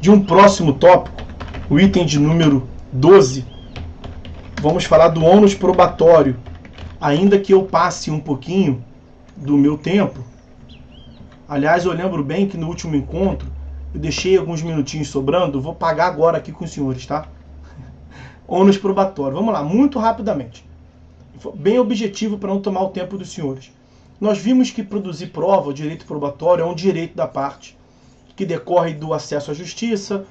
de um próximo tópico, o item de número 12, vamos falar do ônus probatório. Ainda que eu passe um pouquinho do meu tempo, aliás, eu lembro bem que no último encontro eu deixei alguns minutinhos sobrando, vou pagar agora aqui com os senhores, tá? Ônus probatório. Vamos lá, muito rapidamente. Bem objetivo para não tomar o tempo dos senhores. Nós vimos que produzir prova, o direito probatório, é um direito da parte, que decorre do acesso à justiça,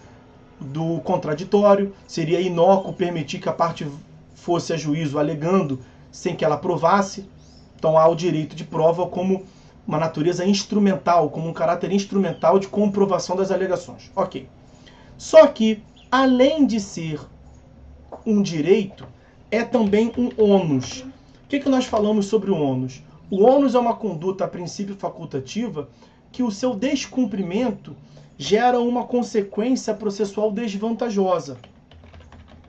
do contraditório. Seria inócuo permitir que a parte fosse a juízo alegando sem que ela provasse. Então há o direito de prova como uma natureza instrumental, como um caráter instrumental de comprovação das alegações. Ok. Só que, além de ser um direito, é também um ônus. O que nós falamos sobre o ônus? O ônus é uma conduta, a princípio, facultativa, que o seu descumprimento gera uma consequência processual desvantajosa.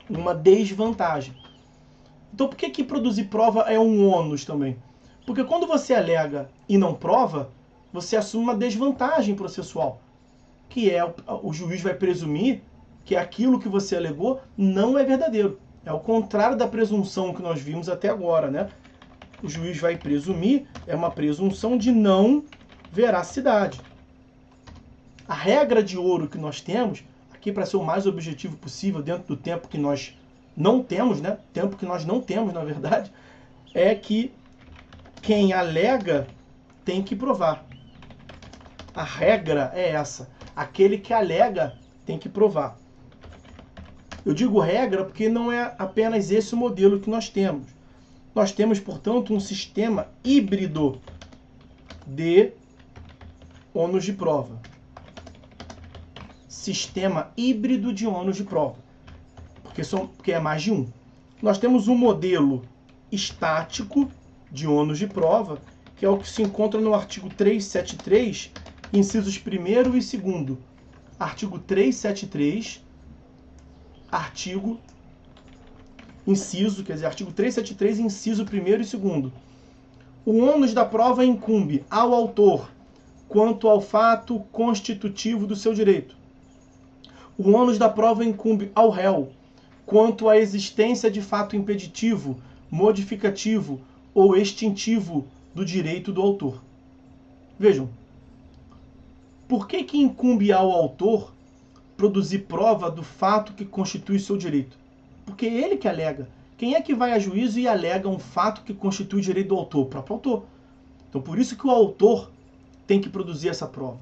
Uma desvantagem. Então, por que produzir prova é um ônus também? Porque quando você alega e não prova, você assume uma desvantagem processual, que é o juiz vai presumir que aquilo que você alegou não é verdadeiro. É o contrário da presunção que nós vimos até agora, né? O juiz vai presumir, é uma presunção de não veracidade. A regra de ouro que nós temos, aqui para ser o mais objetivo possível, dentro do tempo que nós não temos, né? Tempo que nós não temos, na verdade, é que quem alega tem que provar. A regra é essa. Aquele que alega tem que provar. Eu digo regra porque não é apenas esse o modelo que nós temos. Nós temos, portanto, um sistema híbrido de ônus de prova. Sistema híbrido de ônus de prova. Porque é mais de um. Nós temos um modelo estático de ônus de prova, que é o que se encontra no artigo 373, incisos 1º e 2º. Artigo 373, artigo 373, inciso 1º e 2º. O ônus da prova incumbe ao autor quanto ao fato constitutivo do seu direito. O ônus da prova incumbe ao réu quanto à existência de fato impeditivo, modificativo ou extintivo do direito do autor. Vejam, por que incumbe ao autor produzir prova do fato que constitui seu direito? Porque é ele que alega. Quem é que vai a juízo e alega um fato que constitui o direito do autor? O próprio autor. Então, por isso que o autor tem que produzir essa prova.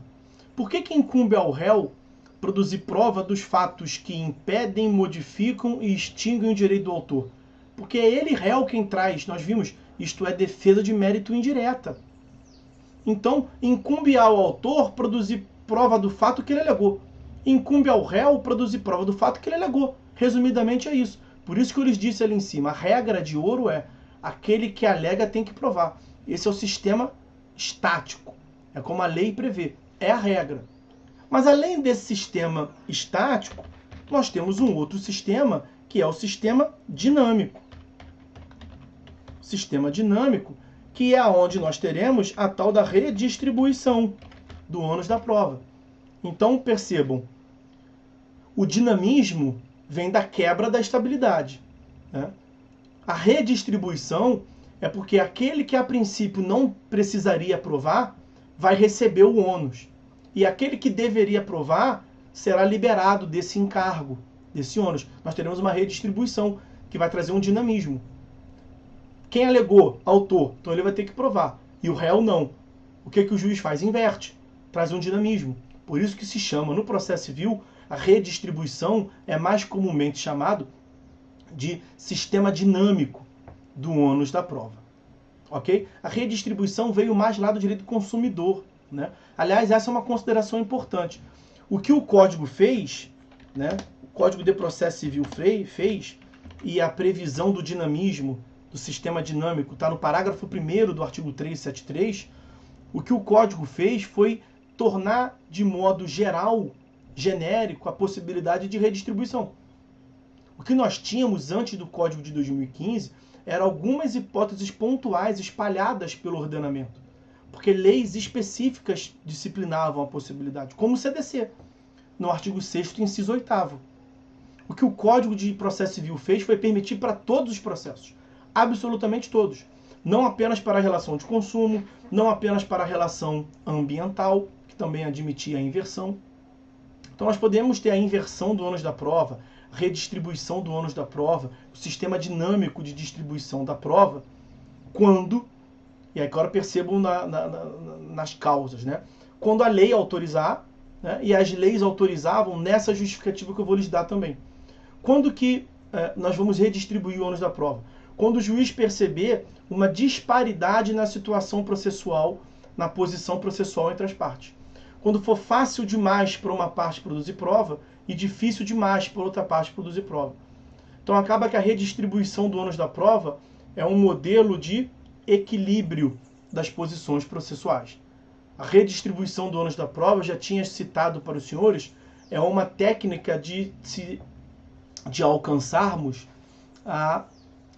Por que incumbe ao réu produzir prova dos fatos que impedem, modificam e extinguem o direito do autor? Porque é ele, réu, quem traz, nós vimos, isto é, defesa de mérito indireta. Então, incumbe ao autor produzir prova do fato que ele alegou. Incumbe ao réu produzir prova do fato que ele alegou. Resumidamente é isso. Por isso que eu lhes disse ali em cima, a regra de ouro é aquele que alega tem que provar. Esse é o sistema estático. É como a lei prevê. É a regra. Mas além desse sistema estático, nós temos um outro sistema, que é o sistema dinâmico. Sistema dinâmico, que é onde nós teremos a tal da redistribuição do ônus da prova. Então, percebam, o dinamismo vem da quebra da estabilidade, né? A redistribuição é porque aquele que a princípio não precisaria provar vai receber o ônus. E aquele que deveria provar será liberado desse encargo, desse ônus. Nós teremos uma redistribuição que vai trazer um dinamismo. Quem alegou? Autor. Então ele vai ter que provar. E o réu não. O que o juiz faz? Inverte. Traz um dinamismo. Por isso que se chama, no processo civil, a redistribuição é mais comumente chamado de sistema dinâmico do ônus da prova. Ok? A redistribuição veio mais lá do direito do consumidor, né? Aliás, essa é uma consideração importante. O que o Código fez, né? O Código de Processo Civil fez, e a previsão do dinamismo, do sistema dinâmico, está no parágrafo 1º do artigo 373, o que o Código fez foi tornar de modo geral, genérico, a possibilidade de redistribuição. O que nós tínhamos antes do Código de 2015 eram algumas hipóteses pontuais espalhadas pelo ordenamento, porque leis específicas disciplinavam a possibilidade, como o CDC. no artigo 6º, inciso 8º. O que o Código de Processo Civil fez foi permitir para todos os processos, absolutamente todos. Não apenas para a relação de consumo, não apenas para a relação ambiental, que também admitia a inversão. Então nós podemos ter a inversão do ônus da prova, redistribuição do ônus da prova, o sistema dinâmico de distribuição da prova, quando, e agora percebam nas causas, né? Quando a lei autorizar, né? E as leis autorizavam nessa justificativa que eu vou lhes dar também. Quando que nós vamos redistribuir o ônus da prova? Quando o juiz perceber uma disparidade na situação processual, na posição processual entre as partes. Quando for fácil demais para uma parte produzir prova e difícil demais para outra parte produzir prova. Então acaba que a redistribuição do ônus da prova é um modelo de equilíbrio das posições processuais. A redistribuição do ônus da prova, já tinha citado para os senhores, é uma técnica de alcançarmos a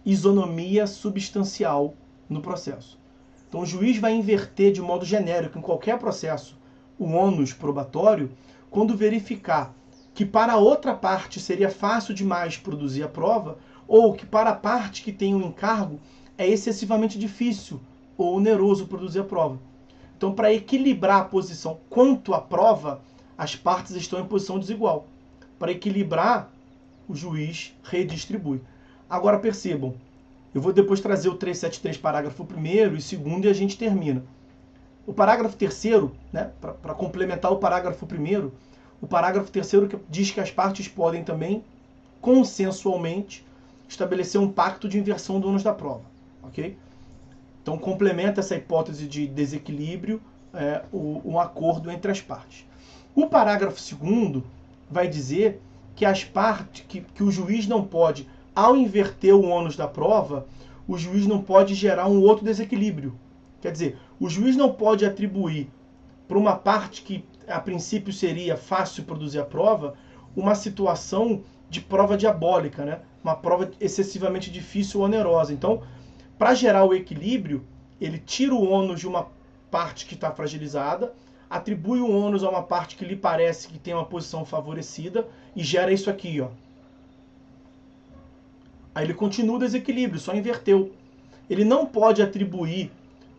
isonomia substancial no processo. Então o juiz vai inverter de modo genérico em qualquer processo o ônus probatório quando verificar que para a outra parte seria fácil demais produzir a prova ou que para a parte que tem o encargo é excessivamente difícil ou oneroso produzir a prova. Então, para equilibrar a posição quanto à prova, as partes estão em posição desigual. Para equilibrar, o juiz redistribui. Agora percebam, eu vou depois trazer o 373, parágrafo 1º e 2º e a gente termina. O parágrafo 3º, né, para complementar o parágrafo 1º, o parágrafo 3º diz que as partes podem também, consensualmente, estabelecer um pacto de inversão do ônus da prova. Ok? Então complementa essa hipótese de desequilíbrio um acordo entre as partes. O parágrafo 2º vai dizer que as partes, que o juiz não pode, ao inverter o ônus da prova, o juiz não pode gerar um outro desequilíbrio. Quer dizer, o juiz não pode atribuir para uma parte que a princípio seria fácil produzir a prova, uma situação de prova diabólica, né? Uma prova excessivamente difícil ou onerosa. Então, para gerar o equilíbrio, ele tira o ônus de uma parte que está fragilizada, atribui o ônus a uma parte que lhe parece que tem uma posição favorecida e gera isso aqui, ó. Aí ele continua o desequilíbrio, só inverteu. Ele não pode atribuir,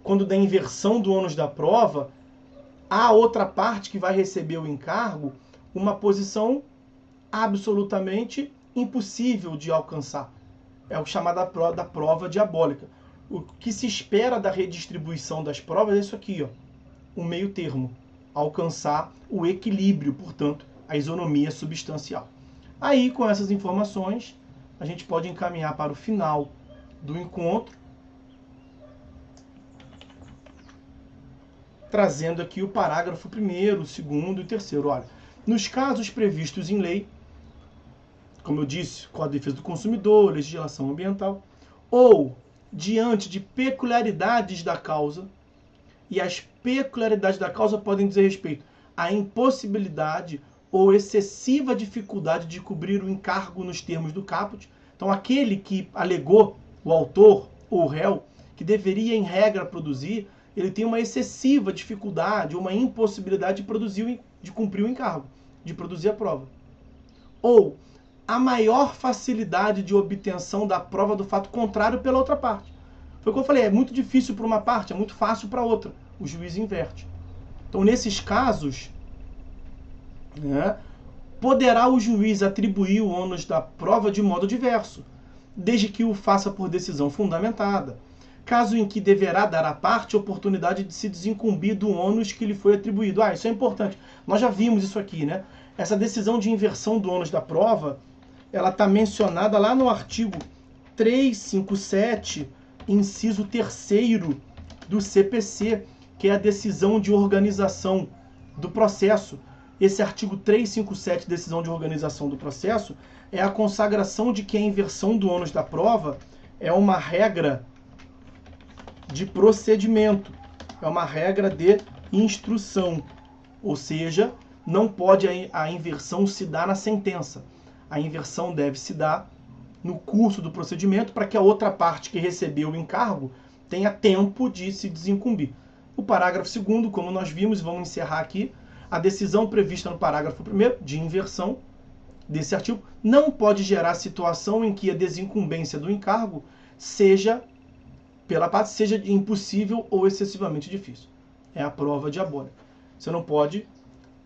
quando da inversão do ônus da prova, a outra parte que vai receber o encargo, uma posição absolutamente impossível de alcançar. É o chamado da prova diabólica. O que se espera da redistribuição das provas é isso aqui, ó, um meio termo. Alcançar o equilíbrio, portanto, a isonomia substancial. Aí, com essas informações, a gente pode encaminhar para o final do encontro, trazendo aqui o parágrafo 1º, 2º e 3º. Olha, nos casos previstos em lei, como eu disse, Código de Defesa do Consumidor, legislação ambiental, ou diante de peculiaridades da causa, e as peculiaridades da causa podem dizer respeito à impossibilidade ou excessiva dificuldade de cobrir o encargo nos termos do caput. Então, aquele que alegou, o autor ou o réu, que deveria, em regra, produzir, ele tem uma excessiva dificuldade, uma impossibilidade de cumprir o encargo, de produzir a prova. Ou a maior facilidade de obtenção da prova do fato contrário pela outra parte. Foi o que eu falei, é muito difícil para uma parte, é muito fácil para outra. O juiz inverte. Então, nesses casos, né, poderá o juiz atribuir o ônus da prova de modo diverso, desde que o faça por decisão fundamentada, caso em que deverá dar à parte a oportunidade de se desincumbir do ônus que lhe foi atribuído. Isso é importante. Nós já vimos isso aqui, né? Essa decisão de inversão do ônus da prova, ela está mencionada lá no artigo 357, inciso 3º do CPC, que é a decisão de organização do processo. Esse artigo 357, decisão de organização do processo, é a consagração de que a inversão do ônus da prova é uma regra de procedimento, é uma regra de instrução, ou seja, não pode a inversão se dar na sentença. A inversão deve se dar no curso do procedimento para que a outra parte que recebeu o encargo tenha tempo de se desincumbir. O parágrafo 2º, como nós vimos, vamos encerrar aqui, A decisão prevista no parágrafo 1º de inversão desse artigo não pode gerar situação em que a desincumbência do encargo seja impossível ou excessivamente difícil. É a prova diabólica. Você não pode,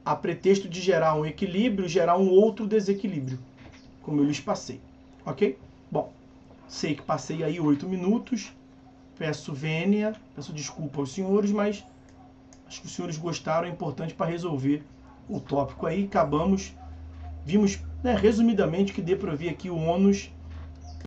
a pretexto de gerar um equilíbrio, gerar um outro desequilíbrio, como eu lhes passei. Ok? Bom, sei que passei aí 8 minutos, peço vênia, peço desculpa aos senhores, mas acho que os senhores gostaram, é importante para resolver o tópico aí. Acabamos, vimos, né, resumidamente, que dê para ver aqui o ônus